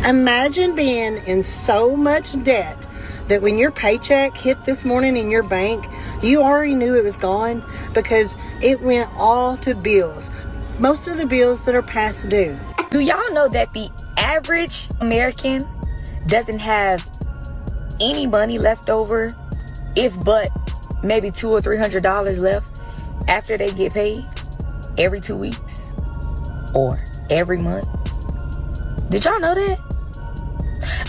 Imagine being in so much debt that when your paycheck hit this morning in your bank, you already knew it was gone because it went all to bills. Most of the bills that are past due. Do y'all know that the average American doesn't have any money left over, if but maybe $200 or $300 left after they get paid every 2 weeks or every month? Did y'all know that?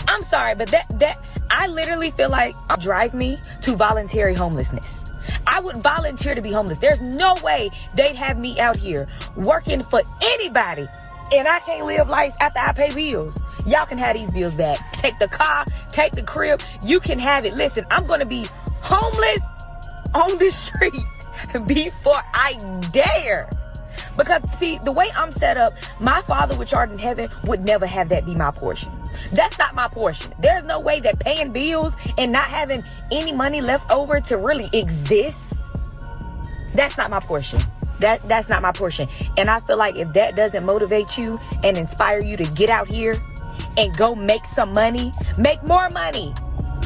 I'm sorry, but that I literally feel like it drive me to voluntary homelessness. I would volunteer to be homeless. There's no way they'd have me out here working for anybody and I can't live life after I pay bills. Y'all can have these bills back. Take the car, take the crib. You can have it. Listen, I'm going to be homeless on the streets before I dare. Because, see, the way I'm set up, my Father which art in heaven would never have that be my portion. That's not my portion. There's no way that paying bills and not having any money left over to really exist, that's not my portion. That's not my portion. And I feel like if that doesn't motivate you and inspire you to get out here and go make some money, make more money.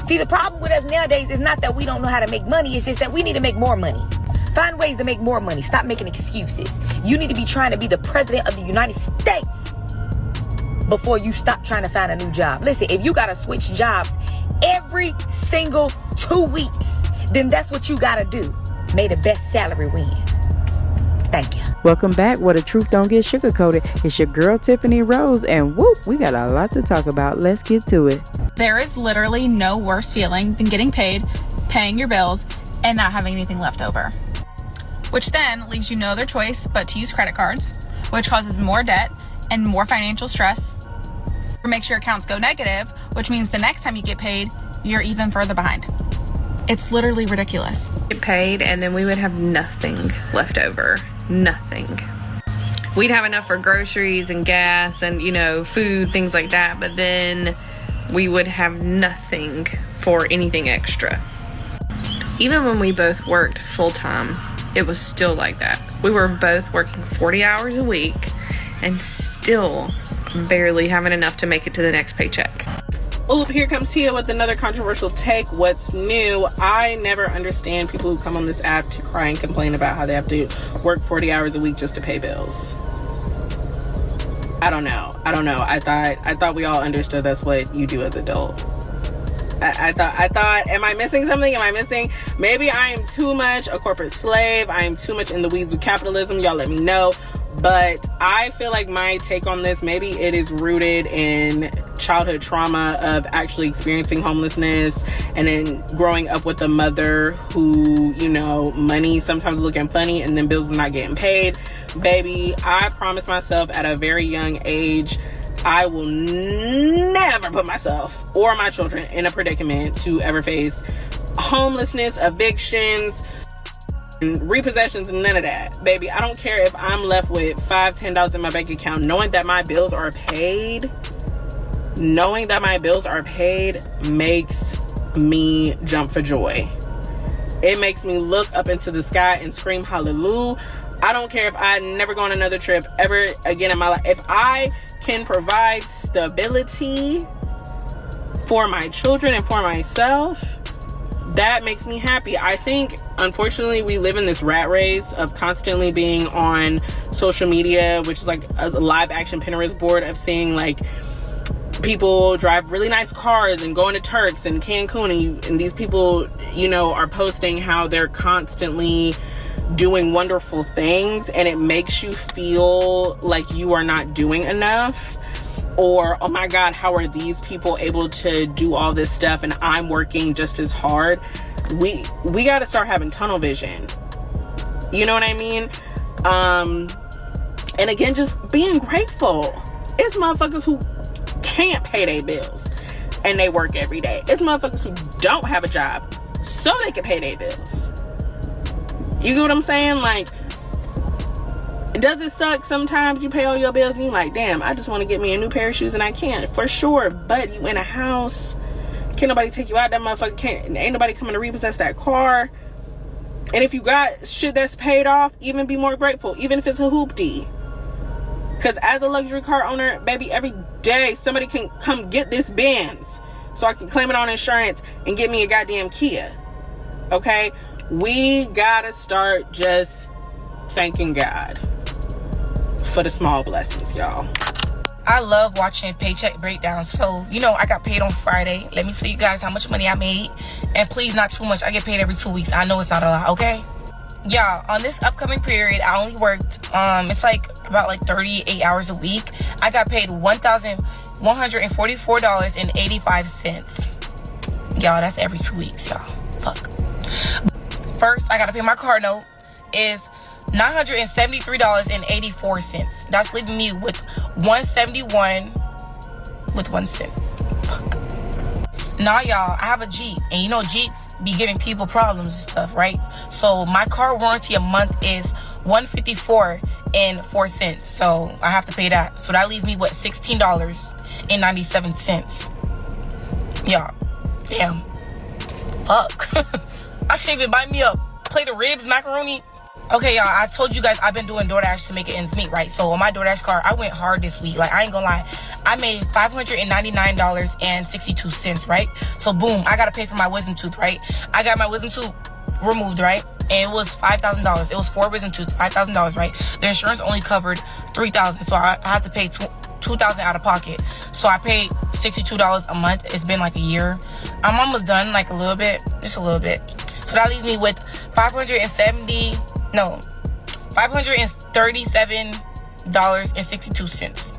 See, the problem with us nowadays is not that we don't know how to make money. It's just that we need to make more money. Find ways to make more money. Stop making excuses. You need to be trying to be the president of the United States before you stop trying to find a new job. Listen, if you got to switch jobs every single 2 weeks, then that's what you got to do. May the best salary win. Thank you. Welcome back. Where the truth don't get sugarcoated. It's your girl, Tiffany Rose. And whoop, we got a lot to talk about. Let's get to it. There is literally no worse feeling than getting paid, paying your bills, and not having anything left over. Which then leaves you no other choice but to use credit cards, which causes more debt and more financial stress. Or makes your accounts go negative, which means the next time you get paid, you're even further behind. It's literally ridiculous. Get paid and then we would have nothing left over. Nothing. We'd have enough for groceries and gas and, food, things like that, but then we would have nothing for anything extra. Even when we both worked full-time, it was still like that. We were both working 40 hours a week and still barely having enough to make it to the next paycheck. Oop, here comes Tia with another controversial take. What's new? I never understand people who come on this app to cry and complain about how they have to work 40 hours a week just to pay bills. I don't know. I thought we all understood that's what you do as adults. I thought, am I missing something? Maybe I am too much a corporate slave. I am too much in the weeds with capitalism. Y'all let me know. But I feel like my take on this, maybe it is rooted in childhood trauma of actually experiencing homelessness and then growing up with a mother who, money sometimes looking funny and then bills are not getting paid. Baby, I promised myself at a very young age, I will never put myself or my children in a predicament to ever face homelessness, evictions, repossessions, none of that. Baby, I don't care if I'm left with $5, $10 in my bank account. Knowing that my bills are paid makes me jump for joy. It makes me look up into the sky and scream hallelujah. I don't care if I never go on another trip ever again in my life. If I can provide stability for my children and for myself, that makes me happy. I think, unfortunately, we live in this rat race of constantly being on social media, which is like a live action Pinterest board of seeing like people drive really nice cars and going to Turks and Cancun, and these people, are posting how they're constantly doing wonderful things, and it makes you feel like you are not doing enough. Or, oh my God, how are these people able to do all this stuff and I'm working just as hard? We got to start having tunnel vision. You know what I mean? And again, just being grateful. It's motherfuckers who can't pay their bills and they work every day. It's motherfuckers who don't have a job so they can pay their bills. You get what I'm saying? Like, does it suck sometimes you pay all your bills and you're like, damn, I just want to get me a new pair of shoes and I can't? For sure. But you in a house, can't nobody take you out that motherfucker, ain't nobody coming to repossess that car. And if you got shit that's paid off, even be more grateful, even if it's a hoopty. Because as a luxury car owner, baby, every day somebody can come get this Benz so I can claim it on insurance and get me a goddamn Kia. Okay? We gotta start just thanking God for the small blessings, y'all. I love watching paycheck breakdowns. So, you know, I got paid on Friday. Let me tell you guys how much money I made. And please, not too much. I get paid every 2 weeks. I know it's not a lot, okay? Y'all, on this upcoming period, I only worked, it's like about like 38 hours a week. I got paid $1,144.85. Y'all, that's every 2 weeks, y'all. Fuck. First, I gotta pay my car note. Is $973.84. That's leaving me with $171 with 1 cent. Fuck. Nah, y'all, I have a Jeep, and you know Jeeps be giving people problems and stuff, right? So my car warranty a month is $154.04. So I have to pay that. So that leaves me with $16.97. Y'all, damn. Fuck. I can't even buy me a plate of ribs, macaroni. Okay, y'all, I told you guys I've been doing DoorDash to make it ends meet, right? So on my DoorDash card, I went hard this week. Like, I ain't gonna lie. I made $599.62, right? So boom, I gotta pay for my wisdom tooth, right? I got my wisdom tooth removed, right? And it was $5,000. It was 4 wisdom tooth, $5,000, right? The insurance only covered $3,000, so I had to pay $2,000 out of pocket. So I paid $62 a month. It's been like a year. I'm almost done, like a little bit, just a little bit. So that leaves me with $537.62.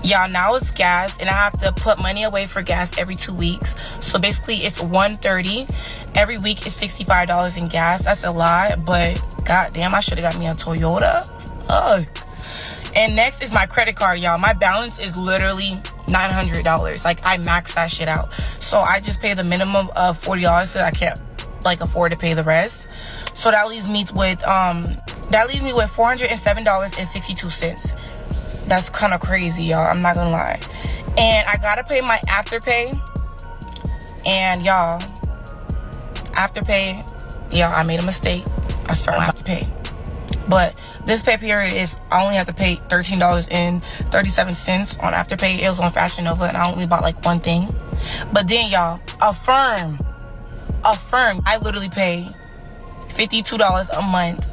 Y'all, now it's gas, and I have to put money away for gas every 2 weeks. So basically it's $130. Every week is $65 in gas. That's a lot, but goddamn, I should have got me a Toyota. Ugh. And next is my credit card, y'all. My balance is literally $900. Like, I maxed that shit out. So I just pay the minimum of $40 so I can't like afford to pay the rest. So that leaves me with $407.62. That's kind of crazy, y'all. I'm not gonna lie. And I gotta pay my Afterpay. And y'all, Afterpay, yeah, I made a mistake. I started Afterpay. But this pay period is, I only have to pay $13.37 on Afterpay. It was on Fashion Nova, and I only bought like one thing. But then, y'all, Affirm, I literally pay $52 a month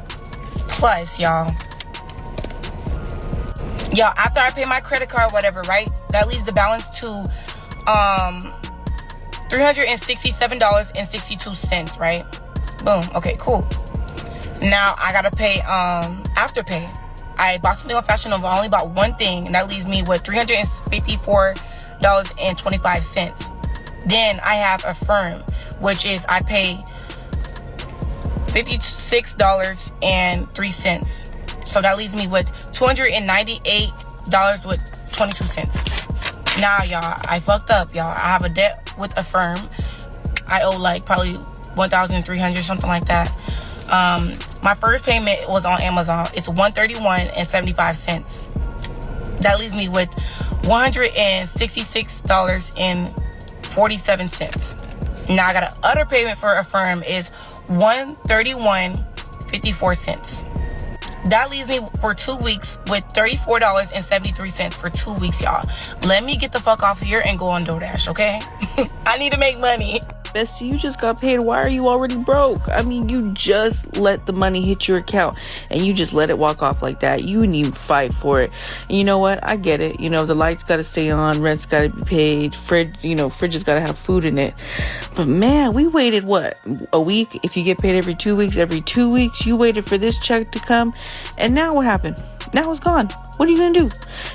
plus, y'all. After I pay my credit card, whatever, right? That leaves the balance to $367.62, right? Boom. Okay, cool. Now I gotta pay Afterpay. I bought something on Fashion Nova. I only bought one thing, and that leaves me with $354.25. Then I have Affirm, which is I pay $56.03. So that leaves me with $298 with 22 cents. Now, y'all, I fucked up, y'all. I have a debt with Affirm. I owe like probably $1,300, something like that. My first payment was on Amazon. It's $131.75. That leaves me with $166.47. Now I got an other payment for Affirm is $131.54. That leaves me for 2 weeks with $34.73 for 2 weeks, y'all. Let me get the fuck off here and go on DoorDash, okay? I need to make money. Bestie, you just got paid. Why are you already broke? I mean, you just let the money hit your account and you just let it walk off like that. You didn't even fight for it. And you know what? I get it. You know, the lights got to stay on, rent's got to be paid, fridge has got to have food in it. But man, we waited what? A week? If you get paid every 2 weeks, you waited for this check to come. And now what happened? Now it's gone. What are you gonna do?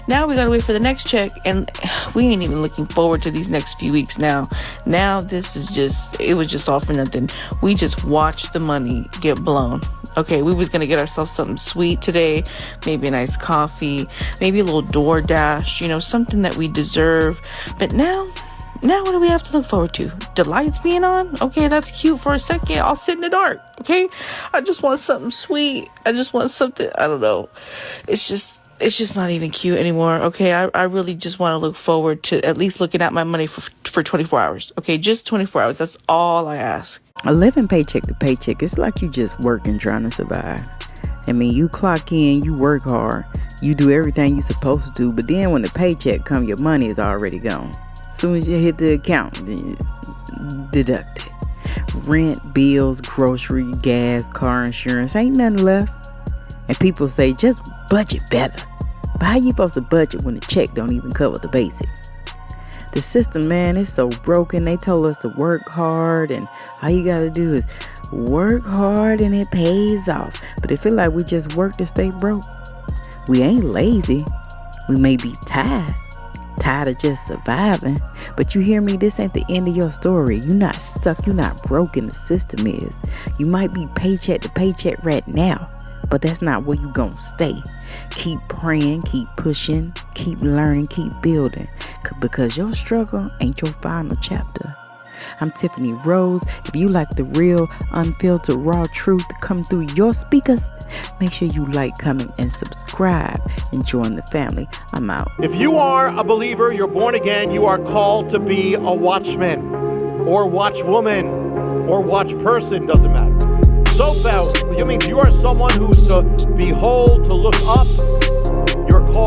Now we gotta wait for the next check, and we ain't even looking forward to these next few weeks now. Now this is it was just all for nothing. We just watched the money get blown. Okay, we was gonna get ourselves something sweet today, maybe a nice coffee, maybe a little DoorDash, something that we deserve. But now what do we have to look forward to? The lights being on? Okay, that's cute for a second. I'll sit in the dark, okay? I just want something sweet. I just want something, I don't know. It's just not even cute anymore, okay? I really just want to look forward to at least looking at my money for 24 hours, okay? Just 24 hours. That's all I ask. Living paycheck to paycheck, it's like you just working trying to survive. I mean, you clock in, you work hard, you do everything you're supposed to do, but then when the paycheck come, your money is already gone. As soon as you hit the account, deduct it. Rent, bills, grocery, gas, car insurance, ain't nothing left. And people say, just budget better. But how you supposed to budget when the check don't even cover the basics? The system, man, is so broken. They told us to work hard, and all you gotta do is work hard and it pays off. But it feel like we just work to stay broke. We ain't lazy. We may be tired of just surviving. But you hear me, this ain't the end of your story. You're not stuck, you're not broken. The system is. You might be paycheck to paycheck right now, but that's not where you gonna stay. Keep praying, keep pushing, keep learning, keep building, because your struggle ain't your final chapter. I'm Tiffany Rose. If you like the real, unfiltered, raw truth to come through your speakers, make sure you like, comment, and subscribe and join the family. I'm out. If you are a believer, you're born again, you are called to be a watchman or watchwoman or watch person, doesn't matter. So that means you are someone who's to behold, to look up. You're called